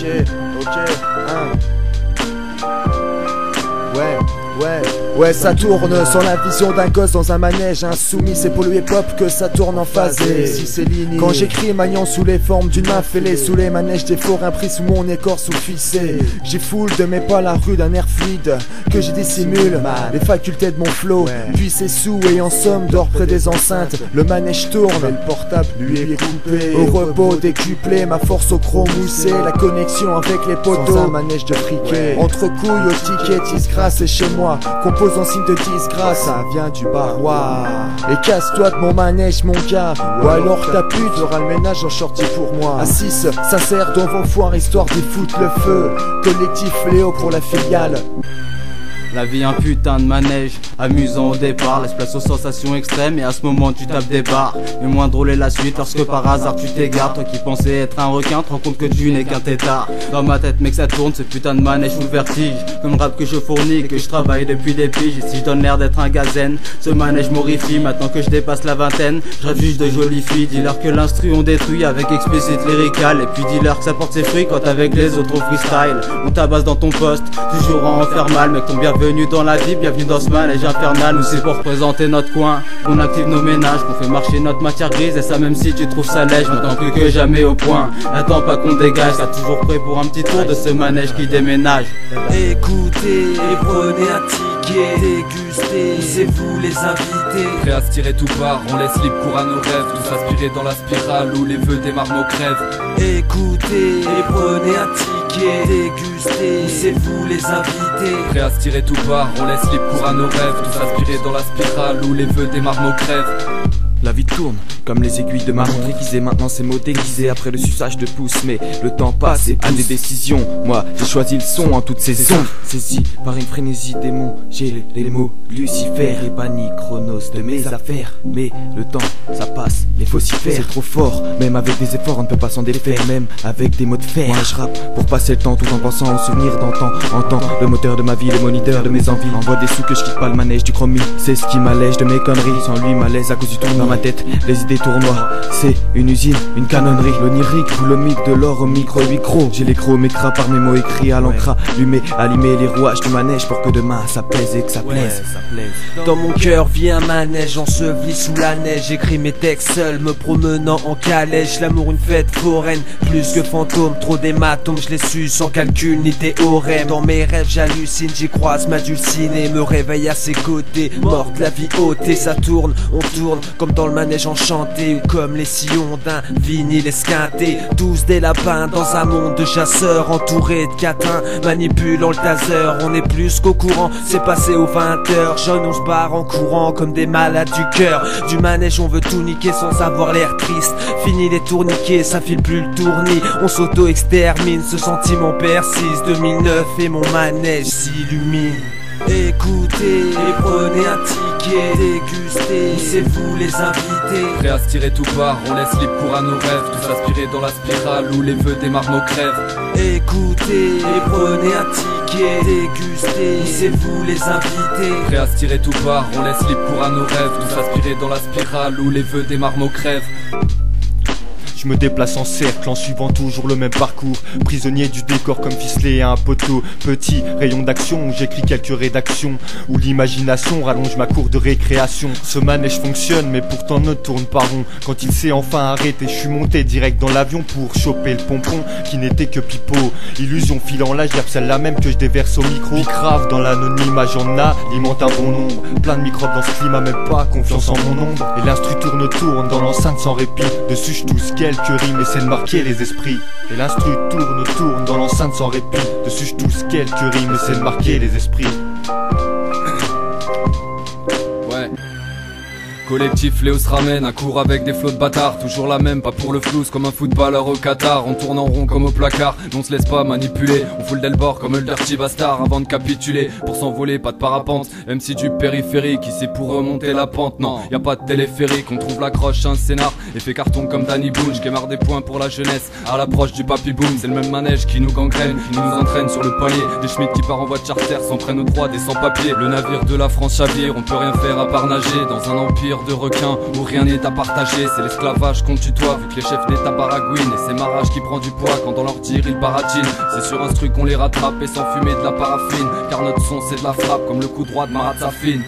ok, Ouais, ça tourne sans la vision d'un gosse dans un manège insoumis. C'est pour le hip-hop que ça tourne en phasé. Si c'est ligne. Quand j'écris maniant sous les formes d'une main fêlée, sous les manèges des forains pris sous mon écorce ou fissé. J'y foule de mes pas la rue d'un air fluide que j'y dissimule les facultés de mon flow. Puis c'est sous et en somme dort près des enceintes. Le manège tourne, mais le portable lui est coupé. Au repos décuplé, ma force au chrome moussé. La connexion avec les poteaux, sans un manège de friquet. Entre couilles au ticket, disgrâce et chez moi. Compose en signe de disgrâce, ça vient du barois. Et casse-toi de mon manège mon gars, ou alors ta pute fera le ménage en shorty pour moi. À 6, sincère dans vos foires, histoire d'y foutre le feu. Collectif Léo pour la filiale. La vie un putain de manège, amusant au départ, laisse place aux sensations extrêmes et à ce moment tu tapes des barres. Mais moins drôle est la suite lorsque par hasard tu t'égares. Toi qui pensais être un requin, te rends compte que tu n'es qu'un tétard. Dans ma tête mec ça tourne, ce putain de manège ou le vertige. Comme rap que je fournis, que je travaille depuis des piges. Et si je donne l'air d'être un gazen, ce manège m'horrifie. Maintenant que je dépasse la vingtaine, je rêve juste de jolies filles. Dis-leur que l'instru on détruit avec explicite lyrical. Et puis dis-leur que ça porte ses fruits quand avec les autres on freestyle. On tabasse dans ton poste, toujours à en faire mal. Mec ton bienvenue dans la vie, bienvenue dans ce manège infernal. Nous c'est pour représenter notre coin, qu'on active nos ménages, qu'on fait marcher notre matière grise. Et ça même si tu trouves ça lèche, maintenant plus que jamais au point. N'attends pas qu'on dégage, t'as toujours prêt pour un petit tour de ce manège qui déménage. Écoutez et prenez un ticket, dégustez, c'est vous les invités. Prêt à se tirer tout part, on laisse libre cours à nos rêves. Tous aspirer dans la spirale où les vœux démarrent nos crèves. Écoutez et prenez un ticket, dégustez, c'est vous les invités. Prêt à se tirer tout part, on laisse libre cours à nos rêves. Tous aspirer dans la spirale où les vœux démarrent nos crèves. La vie tourne comme les aiguilles de ma montre aiguisée. Maintenant c'est mots déguisés après le suçage de pouce. Mais le temps passe et à des décisions. Moi j'ai choisi le son en toutes saisons. Saisi par une frénésie démon, j'ai les mots Lucifer et banni Chronos de mes affaires. Mais le temps ça passe, les faucifères c'est trop fort. Même avec des efforts on ne peut pas s'en défaire. Même avec des mots de fer, moi je rappe pour passer le temps tout en pensant aux souvenirs d'antan. Entends le moteur de ma vie, le moniteur de mes envies. Envoie des sous que je quitte pas le manège du chromie. C'est ce qui m'allège de mes conneries. Sans lui malaise à cause du tournoi. Ma tête, les idées tournoient, c'est une usine, une canonnerie. L'onirique, boulimique, de l'or au micro, j'ai les crocs, m'écras par mes mots écrits à l'encre. Allumer les rouages du manège pour que demain ça pèse et que ça plaise. Dans mon cœur vit un manège enseveli sous la neige. J'écris mes textes seul, me promenant en calèche. L'amour une fête foraine, plus que fantôme. Trop d'hématomes, je les suis sans calcul ni théorème. Dans mes rêves j'hallucine, j'y croise ma dulcinée. Me réveille à ses côtés, morte la vie ôtée. Ça tourne, on tourne comme dans le manège enchanté, ou comme les sillons d'un vinyle esquinté. Tous des lapins dans un monde de chasseurs, entourés de catins, manipulant le taser. On est plus qu'au courant, c'est passé aux 20h. Jeunes on se barre en courant comme des malades du cœur. Du manège on veut tout niquer sans avoir l'air triste. Fini les tourniquets, ça file plus le tournis. On s'auto-extermine, ce sentiment persiste. 2009 et mon manège s'illumine. Écoutez et prenez un ticket, dégustez, c'est vous les invités. Prêt à se tirer tout part, on laisse libre cours à nos rêves. Tous aspirer dans la spirale où les vœux démarrent nos crèves. Écoutez et prenez un ticket, dégustez, c'est vous les invités. Prêt à se tirer tout part, on laisse libre cours à nos rêves. Tous aspirer dans la spirale où les vœux démarrent nos crèves. Je me déplace en cercle en suivant toujours le même parcours. Prisonnier du décor comme ficelé à un poteau. Petit rayon d'action où j'écris quelques rédactions, où l'imagination rallonge ma cour de récréation. Ce manège fonctionne mais pourtant ne tourne pas rond. Quand il s'est enfin arrêté, je suis monté direct dans l'avion pour choper le pompon qui n'était que pipeau. Illusion filant la gerbe, celle-là même que je déverse au micro. Bicrave dans l'anonymat, j'en alimente un bon nombre. Plein de microbes dans ce climat, même pas confiance en mon ombre. Et l'instru tourne dans l'enceinte sans répit. Dessus je touche quelques rimes, essaie de marquer les esprits. Et l'instru tourne dans l'enceinte sans répit. Dessus je touche quelques rimes, essaie de marquer les esprits. Ouais. Collectif Léo se ramène, un cours avec des flots de bâtards. Toujours la même, pas pour le flouze comme un footballeur au Qatar. On tourne en rond comme au placard, on se laisse pas manipuler. On fout le delbord comme le dirty bastard avant de capituler. Pour s'envoler, pas de parapente, même si du périphérique. Ici pour remonter la pente, non, y a pas de téléphérique. On trouve l'accroche, un scénar, effet carton comme Danny Boone. J'quémarre des points pour la jeunesse, à l'approche du papy boom. C'est le même manège qui nous gangrène, qui nous entraîne sur le palier. Des Schmitt qui part en voie de charter, s'entraînent aux droits des sans-papiers. Le navire de la France chavire, on peut rien faire à part nager dans un empire cœur de requin où rien n'est à partager. C'est l'esclavage qu'on tutoie vu que les chefs d'état baragouinent. Et c'est ma rage qui prend du poids quand dans leur tir ils baratinent. C'est sur un truc qu'on les rattrape et sans fumer de la paraffine. Car notre son c'est de la frappe comme le coup droit de Marat Safin.